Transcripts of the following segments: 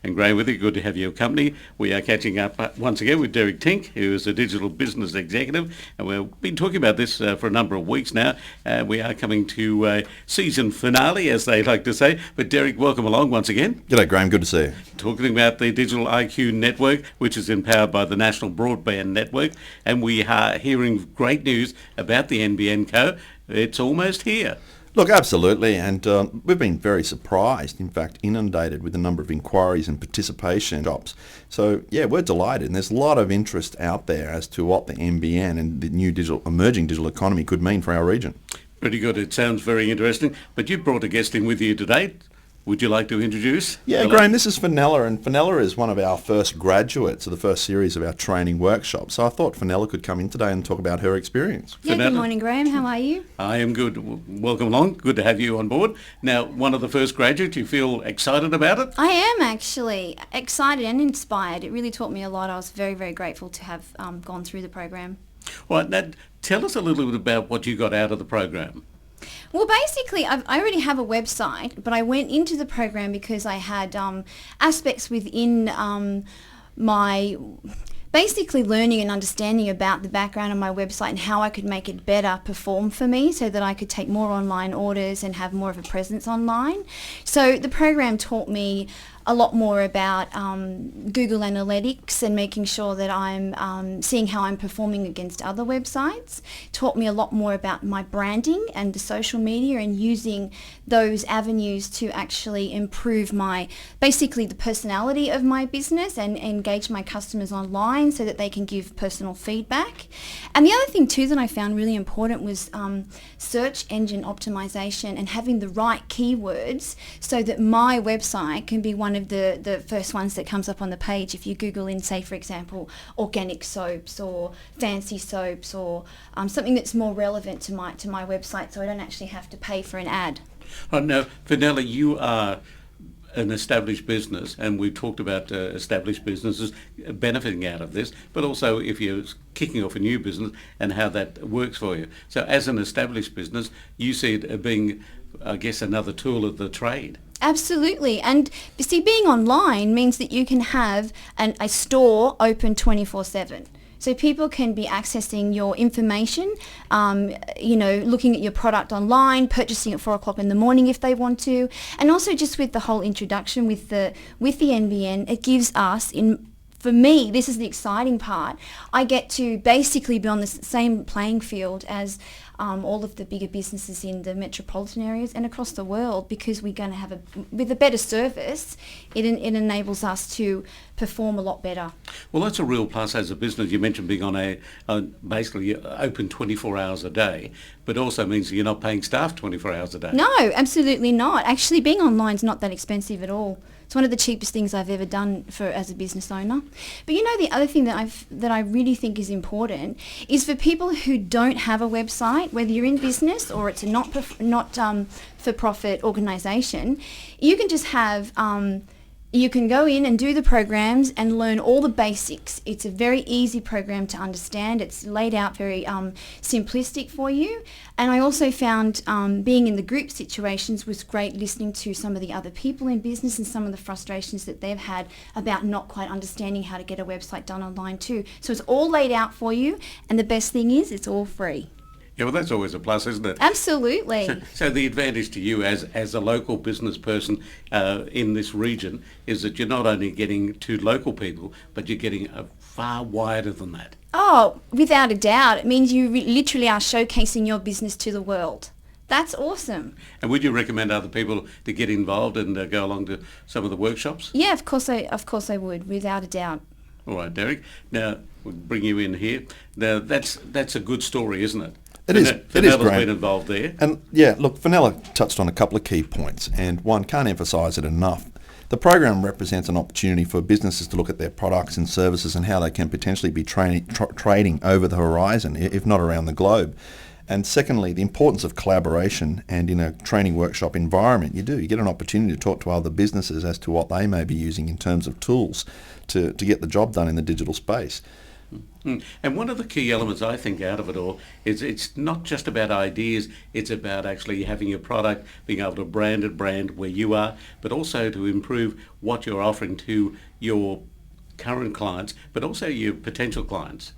and Graham with you. Good to have your company. We are catching up once again with Derek Tink, who is a digital business executive, and we've been talking about this for a number of weeks now. We are coming to season finale, as they like to say. But Derek, welcome along once again. G'day, Graham. Good to see you. Talking about the Digital IQ Network, which is empowered by the National Broadband Network, and we are hearing great news about the NBN Co. It's almost here. Look, absolutely, and we've been very surprised, in fact inundated with the number of inquiries and participation jobs. So yeah, we're delighted, and there's a lot of interest out there as to what the NBN and the new emerging digital economy could mean for our region. Pretty good. It sounds very interesting. But you brought a guest in with you today. Would you like to introduce? Yeah, Graham, this is Fenella, and Fenella is one of our first graduates of the first series of our training workshops. So I thought Fenella could come in today and talk about her experience. Yeah, Fenella. Good morning, Graham. How are you? I am good. Welcome along. Good to have you on board. Now, one of the first graduates, you feel excited about it? I am actually excited and inspired. It really taught me a lot. I was very, very grateful to have gone through the program. All right, now tell us a little bit about what you got out of the program. Well, basically, I already have a website, but I went into the program because I had aspects within my basically learning and understanding about the background of my website and how I could make it better perform for me so that I could take more online orders and have more of a presence online. So the program taught me a lot more about Google Analytics and making sure that I'm seeing how I'm performing against other websites. Taught me a lot more about my branding and the social media and using those avenues to actually improve basically the personality of my business and engage my customers online so that they can give personal feedback. And the other thing too that I found really important was search engine optimization and having the right keywords so that my website can be one of the first ones that comes up on the page if you Google in, say, for example, organic soaps or fancy soaps or something that's more relevant to my website so I don't actually have to pay for an ad. Oh, now, Fenella, you are an established business, and we've talked about established businesses benefiting out of this, but also if you're kicking off a new business and how that works for you. So as an established business, you see it being, I guess, another tool of the trade. Absolutely. And you see, being online means that you can have a store open 24/7. So people can be accessing your information, looking at your product online, purchasing at 4 o'clock in the morning if they want to. And also just with the whole introduction with the NBN, it gives us, for me, this is the exciting part, I get to basically be on the same playing field as all of the bigger businesses in the metropolitan areas and across the world because we're going to have with a better service, it enables us to perform a lot better. Well, that's a real plus as a business. You mentioned being on basically open 24 hours a day, but also means you're not paying staff 24 hours a day. No, absolutely not. Actually, being online is not that expensive at all. It's one of the cheapest things I've ever done as a business owner. But the other thing that I really think is important is for people who don't have a website, whether you're in business or it's a not for profit organisation, you can just have. You can go in and do the programs and learn all the basics. It's a very easy program to understand. It's laid out very simplistic for you. And I also found being in the group situations was great, listening to some of the other people in business and some of the frustrations that they've had about not quite understanding how to get a website done online too. So it's all laid out for you. And the best thing is it's all free. Yeah, well, that's always a plus, isn't it? Absolutely. So the advantage to you as a local business person in this region is that you're not only getting to local people, but you're getting far wider than that. Oh, without a doubt. It means you literally are showcasing your business to the world. That's awesome. And would you recommend other people to get involved and go along to some of the workshops? Yeah, of course I would, without a doubt. All right, Derek. Now, we'll bring you in here. Now, that's a good story, isn't it? It is. Fenella's Graham. been involved there. And yeah, look, Fenella touched on a couple of key points, and one, can't emphasise it enough. The program represents an opportunity for businesses to look at their products and services and how they can potentially be trading over the horizon, if not around the globe. And secondly, the importance of collaboration, and in a training workshop environment, you get an opportunity to talk to other businesses as to what they may be using in terms of tools to get the job done in the digital space. And one of the key elements I think out of it all is it's not just about ideas, it's about actually having your product, being able to brand where you are, but also to improve what you're offering to your current clients, but also your potential clients.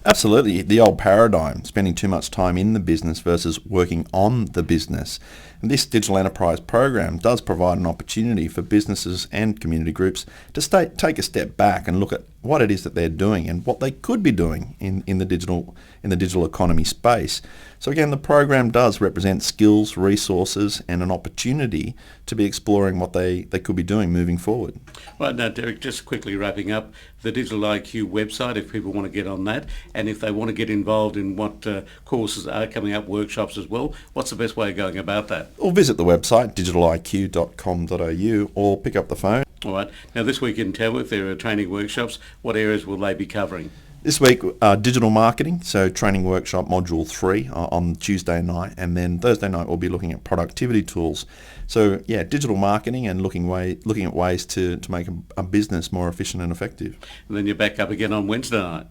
Absolutely. The old paradigm, spending too much time in the business versus working on the business. And this digital enterprise program does provide an opportunity for businesses and community groups to take a step back and look at what it is that they're doing and what they could be doing in the digital economy space. So again, the program does represent skills, resources, and an opportunity to be exploring what they could be doing moving forward. Right, now Derek, just quickly wrapping up, the Digital IQ website, if people want to get on that, and if they want to get involved in what courses are coming up, workshops as well, what's the best way of going about that? Or visit the website, digitaliq.com.au, or pick up the phone. All right, now this week in Tamworth there are training workshops. What areas will they be covering? This week, digital marketing, so training workshop module 3 on Tuesday night, and then Thursday night we'll be looking at productivity tools. So yeah, digital marketing and looking at ways to make a business more efficient and effective. And then you're back up again on Wednesday night.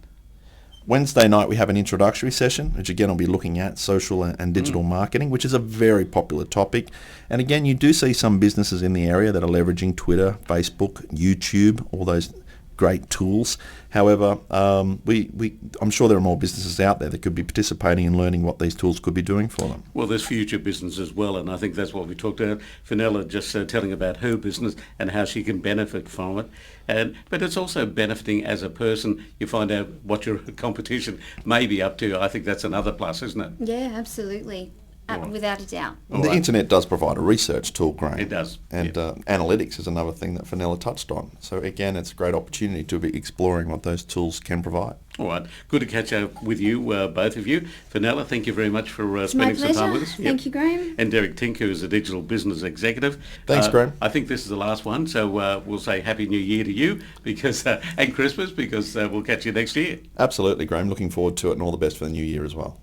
Wednesday night we have an introductory session, which again will be looking at social and digital marketing, which is a very popular topic. And again, you do see some businesses in the area that are leveraging Twitter, Facebook, YouTube, all those great tools. However, I'm sure there are more businesses out there that could be participating and learning what these tools could be doing for them. Well, there's future business as well, and I think that's what we talked about. Fenella just telling about her business and how she can benefit from it. But it's also benefiting as a person. You find out what your competition may be up to. I think that's another plus, isn't it? Yeah, absolutely. Without a doubt. The internet does provide a research tool, Graham. It does. And analytics is another thing that Fenella touched on. So again, it's a great opportunity to be exploring what those tools can provide. All right. Good to catch up with you, both of you. Fenella, thank you very much for spending some time with us. Thank you, Graham. And Derek Tink, who is a digital business executive. Thanks, Graham. I think this is the last one, so we'll say Happy New Year to you and Christmas, because we'll catch you next year. Absolutely, Graham. Looking forward to it, and all the best for the new year as well.